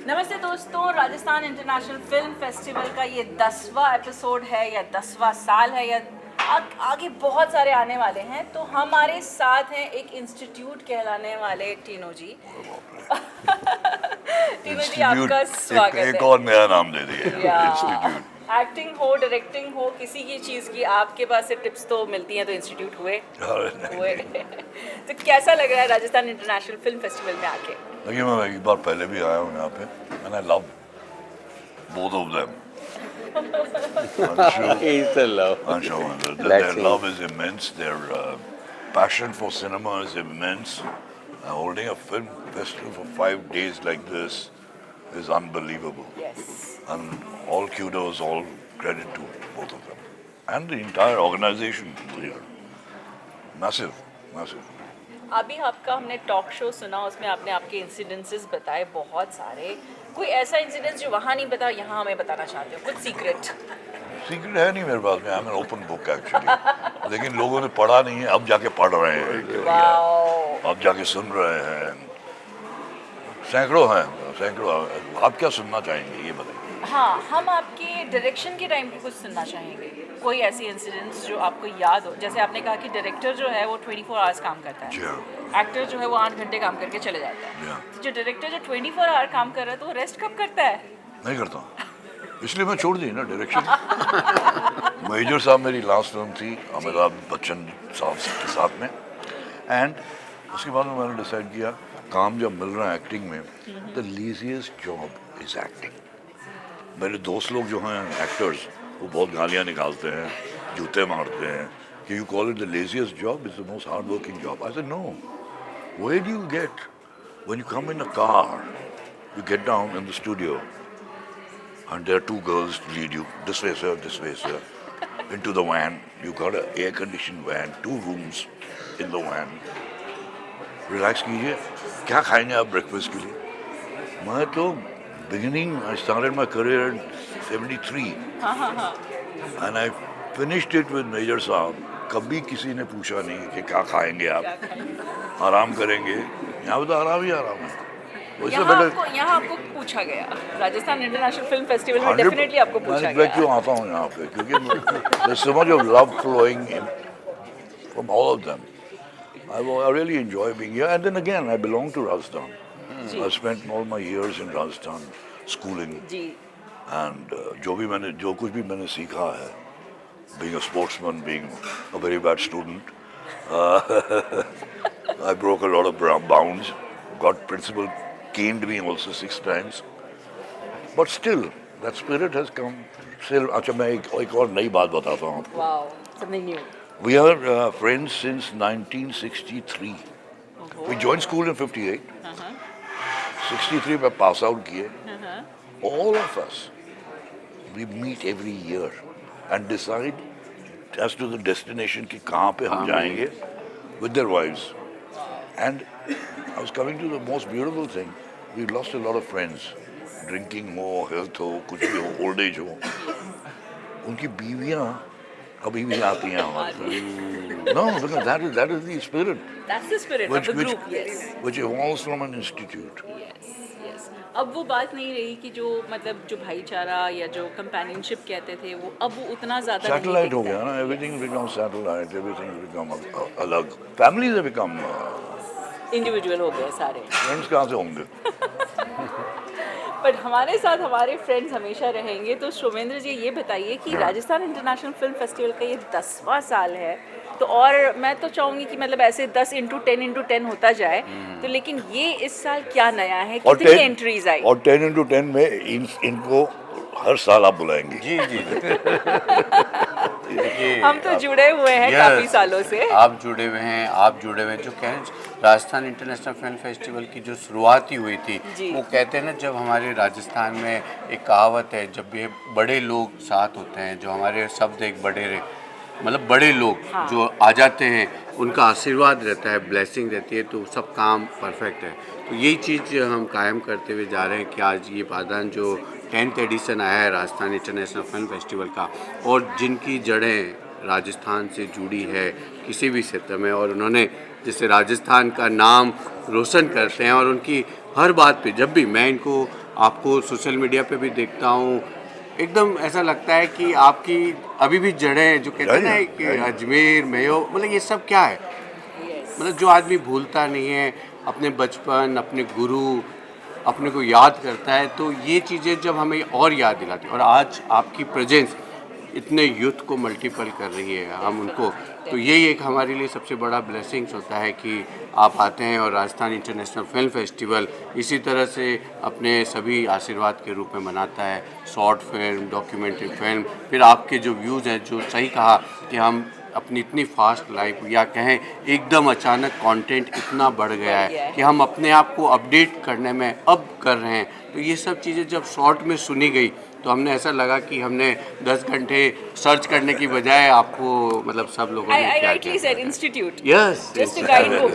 नमस्ते दोस्तों, Rajasthan international film festival का ये 10वां एपिसोड है या 10वां साल है या आगे बहुत सारे आने वाले हैं। तो हमारे साथ हैं एक इंस्टीट्यूट कहलाने वाले टीनू जी। टीनू जी, आपका स्वागत है। एक और नया नाम दे दिया इंस्टीट्यूट। एक्टिंग हो, डायरेक्टिंग हो, किसी की चीज़ की आपके पास से टिप्स तो मिलती हैं, तो इंस्टीट्यूट हुए। तो कैसा लग रहा है राजस्थान इंटरनेशनल फिल्म फेस्टिवल में आके? देखिए, मैं एक बार पहले भी आया हूँ यहाँ पे and I love both of them. He's the love. Their love is immense. Their passion for cinema is immense. Holding a film festival for 5 days like this is unbelievable. Yes. And all kudos, all credit to both of them. And the entire organization here. Massive, massive. अभी आपका हमने talk show सुना, उसमें आपने आपके incidences बताए बहुत सारे। कोई ऐसा इंसिडेंस जो वहाँ नहीं बताया, यहाँ हमें बताना चाहते हो? कुछ सीक्रेट? सीक्रेट है नहीं मेरे पास में, I am an open book actually. लेकिन लोगों ने पढ़ा नहीं है, अब जाके पढ़ रहे हैं, अब जाके सुन रहे हैं। सैकड़ों हैं, सैकड़ों। आप क्या सुनना चाहेंगे ये बताइए? हाँ, हम आपके डायरेक्शन के टाइम पे कुछ सुनना चाहेंगे। कोई ऐसी इंसिडेंट्स जो आपको याद हो? जैसे आपने कहा कि डायरेक्टर जो है वो 24 आवर्स काम करता है, एक्टर जो है वो 8 घंटे काम करके चले जाता है। जो डायरेक्टर जो 24 आवर काम कर रहा है, तो वो रेस्ट कब करता है? नहीं करता, इसलिए मैं छोड़ दी ना डायरेक्शन। मेजर साहब मेरी लास्ट फिल्म थी अमिताभ बच्चन साहब के साथ में, एंड उसके बाद में मैंने डिसाइड किया काम जब मिल रहा है एक्टिंग में, द लीजिएस्ट जॉब इज एक्टिंग। मेरे दोस्त लोग जो हैं एक्टर्स, वो बहुत गालियाँ निकालते हैं, जूते मारते हैं कि you call it the laziest job, is the most hard working job. I said no, where do you get when you come in a car, you get down in the studio and there are 2 girls to lead you this way sir, into the van. You got an air conditioned van, 2 rooms in the van. Relax कीजिए, क्या खाएंगे आप breakfast के लिए? मैं तो beginning, I started my career in 73 and I finished it with Major साहब। कभी किसी ने पूछा नहीं कि क्या खाएंगे आप, आराम करेंगे। यहाँ तो आराम ही आराम है। यहाँ आपको पूछा गया, राजस्थान इंटरनेशनल फिल्म फेस्टिवल में डेफिनेटली आपको पूछा गया। मैं क्यों आता हूँ यहाँ पे? क्योंकि there's so much of love flowing in from all of them. I really enjoy being here, and then again I belong to Rajasthan. I spent all my years in Rajasthan schooling, and जो कुछ भी मैंने सीखा है, being a sportsman, being a very bad student, I broke a lot of bounds, got principal caned me also 6 times, but still that spirit has come. Still, अच्छा मैं एक और नई बात बताता हूँ आपको। Wow, something new. We are friends since 1963. We joined school in 58. 63 में pass out किए। All of us, we meet every year and decide as to the destination कि कहाँ पे हम जाएंगे with their wives. And I was coming to the most beautiful thing. We lost a lot of friends. Drinking हो, health हो, कुछ भी हो, old age हो, उनकी बीवियाँ अभी भी आती हैं हमारे। No, because that is the spirit. That's the spirit of the group, yes. Which evolves from an institute. Yes, yes. अब वो बात नहीं रही कि जो मतलब जो भाईचारा या जो कंपेनियनशिप कहते थे, वो अब वो उतना ज़्यादा नहीं Satellite हो गया ना, everything becomes satellite, everything become अलग, families have become इंडिविजुअल हो गए सारे। फ्रेंड्स कहाँ से होंगे? बट हमारे साथ हमारे फ्रेंड्स हमेशा रहेंगे। तो शोमेंद्र जी, ये बताइए कि राजस्थान इंटरनेशनल फिल्म फेस्टिवल का ये 10वां साल है, तो और मैं तो चाहूँगी कि मतलब ऐसे 10x10 होता जाए। तो लेकिन ये इस साल क्या नया है, कितनी एंट्रीज आई? और 10x10 में इनको हर साल आप बुलाएंगे। जी जी। हम तो जुड़े हुए हैं काफी सालों से। आप जुड़े हुए हैं, आप जुड़े हुए हैं। जो कहें, राजस्थान इंटरनेशनल फिल्म फेस्टिवल की जो शुरुआत ही हुई थी, वो कहते हैं ना, जब हमारे राजस्थान में एक कहावत है, जब ये बड़े लोग साथ होते हैं, जो हमारे शब्द एक बड़े मतलब बड़े लोग जो आ जाते हैं, उनका आशीर्वाद रहता है, ब्लेसिंग रहती है, तो सब काम परफेक्ट है। तो यही चीज़ हम कायम करते हुए जा रहे हैं कि आज ये पादान जो 10th एडिशन आया है राजस्थान इंटरनेशनल फिल्म फेस्टिवल का, और जिनकी जड़ें राजस्थान से जुड़ी है किसी भी क्षेत्र में, और उन्होंने जैसे राजस्थान का नाम रोशन करते हैं और उनकी हर बात पे जब भी मैं इनको आपको सोशल मीडिया पे भी देखता हूँ, एकदम ऐसा लगता है कि आपकी अभी भी जड़ें जो कहते हैं ना कि अजमेर मेयो, मतलब ये सब क्या है, मतलब जो आदमी भूलता नहीं है अपने बचपन, अपने गुरु, अपने को याद करता है, तो ये चीज़ें जब हमें और याद दिलाती है और आज आपकी प्रेजेंस इतने यूथ को मल्टीपल कर रही है हम उनको, तो यही एक हमारे लिए सबसे बड़ा ब्लेसिंग्स होता है कि आप आते हैं और राजस्थान इंटरनेशनल फिल्म फेस्टिवल इसी तरह से अपने सभी आशीर्वाद के रूप में मनाता है। शॉर्ट फिल्म, डॉक्यूमेंट्री फिल्म, फिर आपके जो व्यूज़ हैं, जो सही कहा कि हम अपनी इतनी फास्ट लाइफ या कहें एकदम अचानक कंटेंट इतना बढ़ गया है कि हम अपने आप को अपडेट करने में अब कर रहे हैं, तो ये सब चीज़ें जब शॉर्ट में सुनी गई तो हमने ऐसा लगा कि हमने 10 घंटे सर्च करने की बजाय आपको मतलब सब लोगों ने क्या किया। Institute, yes, just a guide book.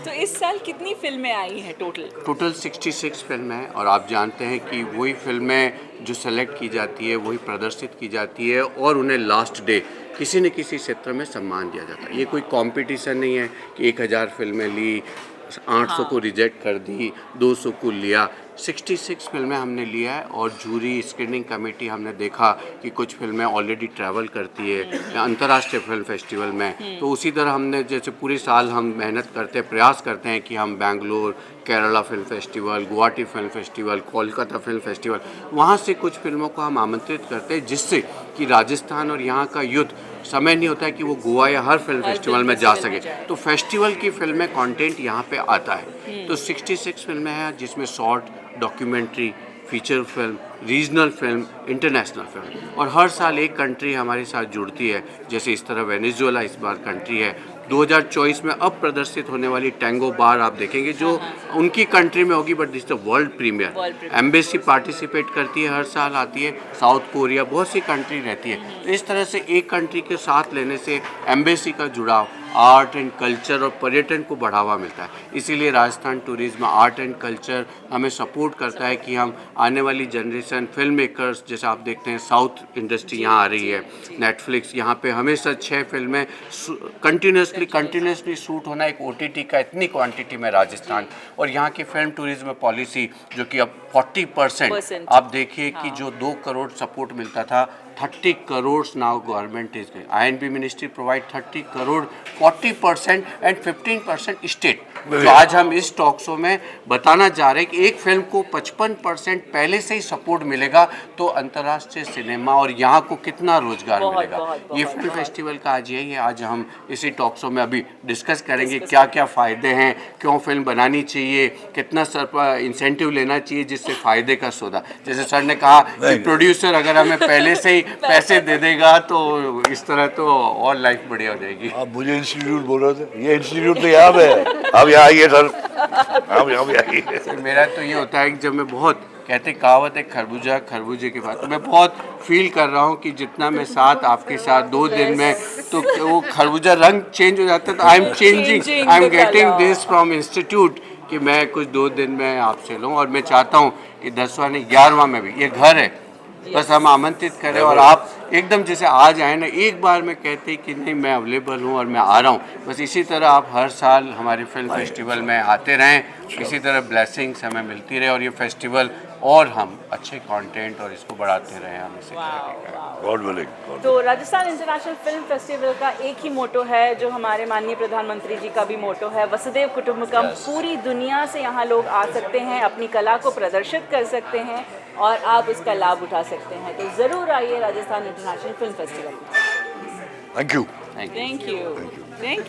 तो इस साल कितनी फिल्में आई हैं टोटल 66 फिल्में हैं और आप जानते हैं कि वही फिल्में जो सेलेक्ट की जाती है वही प्रदर्शित की जाती है और उन्हें लास्ट डे किसी न किसी क्षेत्र में सम्मान दिया जाता है। ये कोई कंपटीशन नहीं है कि 1000 फिल्में ली, 800 को रिजेक्ट कर दी, 200 को लिया। 66 फिल्में हमने लिया है और जूरी स्क्रीनिंग कमेटी हमने देखा कि कुछ फिल्में ऑलरेडी ट्रैवल करती है अंतर्राष्ट्रीय फिल्म फेस्टिवल में, तो उसी तरह हमने जैसे पूरे साल हम मेहनत करते हैं, प्रयास करते हैं कि हम Bangalore, Kerala film festival, Guwahati film festival, Kolkata film festival, वहाँ से कुछ फिल्मों को हम आमंत्रित करते हैं जिससे कि राजस्थान और यहाँ का यूथ समय नहीं होता है कि वो गोवा या हर फिल्म फेस्टिवल में जा सके, तो फेस्टिवल की फिल्में कंटेंट यहाँ पे आता है। तो 66 फिल्में हैं जिसमें short, documentary, feature film, regional film, international film, और हर साल एक कंट्री हमारे साथ जुड़ती है। जैसे इस तरह वेनेजुएला इस बार कंट्री है। 2024 में अब प्रदर्शित होने वाली टैंगो बार आप देखेंगे जो उनकी कंट्री में होगी, but this the world premiere. Embassy participate करती है, हर साल आती है। साउथ कोरिया, बहुत सी कंट्री रहती है। तो इस तरह से एक कंट्री के साथ लेने से एम्बेसी का जुड़ाव, आर्ट एंड कल्चर और पर्यटन को बढ़ावा मिलता है। इसीलिए Rajasthan tourism art and culture हमें सपोर्ट करता है कि हम आने वाली जनरेशन फिल्म मेकर्स, जैसे आप देखते हैं साउथ इंडस्ट्री यहाँ आ रही है, नेटफ्लिक्स यहाँ पे हमेशा 6 फिल्में कंटिन्यूसली शूट होना, एक OTT का इतनी क्वांटिटी में राजस्थान, और यहाँ की फिल्म टूरिज्म पॉलिसी जो कि अब 40% आप देखिए कि जो 2 करोड़ सपोर्ट मिलता था, 30 crore now government is INB ministry provide 30 crore, 40% and 15% state. तो आज हम इस टॉक शो में बताना चाह रहे हैं कि एक फिल्म को 55% पहले से ही सपोर्ट मिलेगा तो अंतर्राष्ट्रीय सिनेमा और यहाँ को कितना रोजगार मिलेगा। ये फिल्म फेस्टिवल का आज यही है। आज हम इसी टॉक शो में अभी डिस्कस करेंगे क्या क्या फ़ायदे हैं, क्यों फिल्म बनानी चाहिए, कितना इंसेंटिव लेना चाहिए जिससे फ़ायदे का सौदा। जैसे सर ने कहा कि प्रोड्यूसर अगर हमें पहले से ही पैसे दे देगा तो इस तरह तो और लाइफ बढ़िया हो जाएगी। आप मुझे इंस्टीट्यूट बोल रहे थे, ये इंस्टीट्यूट तो यहाँ पे है, आप यहाँ आइए सर, आप यहाँ पे आइए। सर मेरा तो ये होता है कि जब मैं बहुत कहते कहावत है खरबूजा खरबूजे के बाद, तो मैं बहुत फील कर रहा हूँ कि जितना मैं साथ आपके साथ 2 दिन में तो वो खरबूजा रंग चेंज हो जाता है। तो I am changing, I am getting this from institute कि मैं कुछ 2 दिन में आपसे लूँ, और मैं चाहता हूँ कि 10वां नहीं 11वां में भी ये घर है, बस हम आमंत्रित करें और आप एकदम जैसे आज आए ना, एक बार में कहते कि नहीं मैं अवेलेबल हूँ और मैं आ रहा हूँ। बस इसी तरह आप हर साल हमारे फिल्म फेस्टिवल में आते रहें, इसी तरह ब्लेसिंग्स हमें मिलती रहे और ये फेस्टिवल और हम अच्छे कंटेंट और इसको बढ़ाते रहें हम इसे। God willing. तो राजस्थान इंटरनेशनल फिल्म फेस्टिवल का एक ही मोटो है जो हमारे माननीय प्रधानमंत्री जी का भी मोटो है, वसुधैव कुटुंबकम। पूरी दुनिया से यहाँ लोग आ सकते हैं, अपनी कला को प्रदर्शित कर सकते हैं और आप उसका लाभ उठा सकते हैं। तो ज़रूर आइए Rajasthan international film festival. Thank you. Thank you.